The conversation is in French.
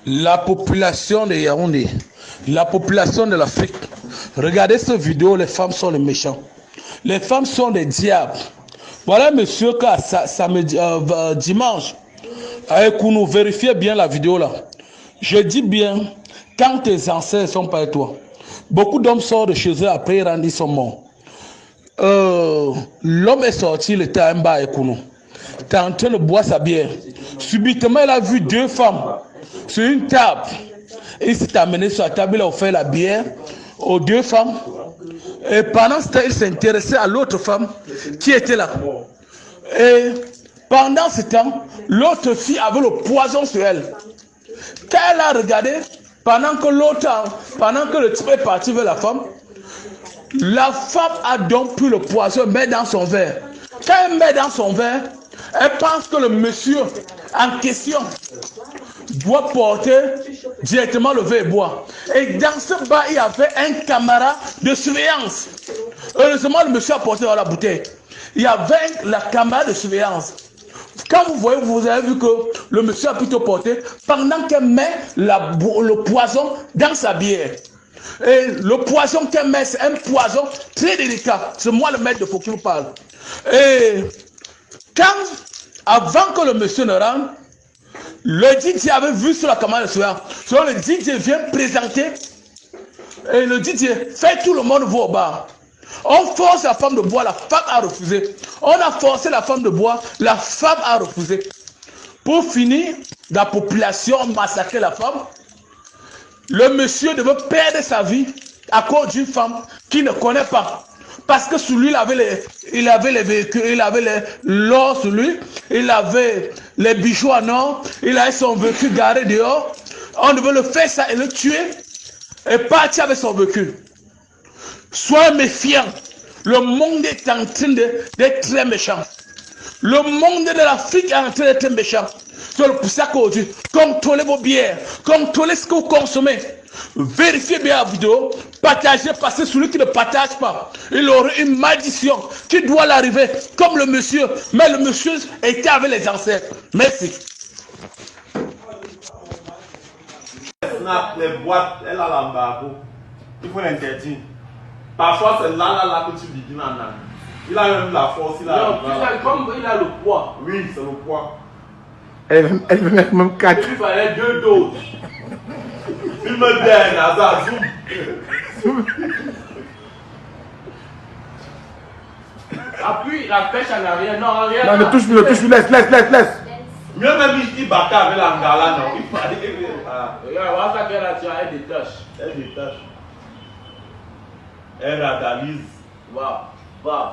La population de Yaoundé, la population de l'Afrique, regardez cette vidéo, les femmes sont les méchants. Les femmes sont des diables. Voilà monsieur samedi, dimanche, avec nous, vérifiez bien la vidéo là. Je dis bien, quand tes ancêtres sont pas avec toi, beaucoup d'hommes sortent de chez eux après ils sont morts. L'homme est sorti, il était en bas avec nous. Il est en train de boire sa bière. Subitement, il a vu deux femmes sur une table. Il s'est amené sur la table, il a offert la bière aux deux femmes. Et pendant ce temps, il s'intéressait à l'autre femme qui était là. Et pendant ce temps, l'autre fille avait le poison sur elle. Quand elle a regardé, pendant que le type est parti vers la femme a donc pris le poison, met dans son verre. Quand elle met dans son verre, elle pense que le monsieur en question doit porter directement le verre et boire. Et dans ce bar, il y avait un camarade de surveillance. Heureusement, le monsieur a porté dans la bouteille. Il y avait la camarade de surveillance. Quand vous voyez, vous avez vu que le monsieur a plutôt porté pendant qu'elle met le poison dans sa bière. Et le poison qu'elle met, c'est un poison très délicat. C'est moi le maître de faux qui vous parle. Et avant que le monsieur ne rentre, le DJ avait vu sur la caméra de soir. So, le DJ vient présenter. Et le DJ fait tout le monde voir au bar. On force la femme de boire, la femme a refusé. On a forcé la femme de boire, la femme a refusé. Pour finir, la population a massacré la femme. Le monsieur devait perdre sa vie à cause d'une femme qu'il ne connaît pas. Parce que sur lui, il avait les véhicules, il avait l'or sur lui, il avait les bijoux en or, il avait son véhicule garé dehors. On devait le faire ça et le tuer et partir avec son véhicule. Sois méfiant. Le monde est en train d'être très méchant. Le monde de l'Afrique est en train d'être méchant. C'est pour ça qu'aujourd'hui, contrôlez vos bières, contrôlez ce que vous consommez. Vérifiez bien la vidéo, partagez, parce que celui qui ne partage pas, il aura une malédiction qui doit l'arriver, comme le monsieur. Mais le monsieur était avec les ancêtres. Merci. Les boîtes, elle a l'embargo. Il faut l'interdire. Parfois, c'est là que tu dis qu'il en a. Il a même la force, il a Comme il a le poids. Oui, c'est le poids. Elle veut mettre même 4. Il fallait 2 doses. Il me donne, à zoom. Appuie la pêche en arrière. Non, en arrière. Non, ne touche plus, laisse. Mieux même il bat avec l'angala, non. Il fallait. Regarde, voilà ça qu'elle a tiré, elle détache. Elle détache. Elle radalise. Waouh.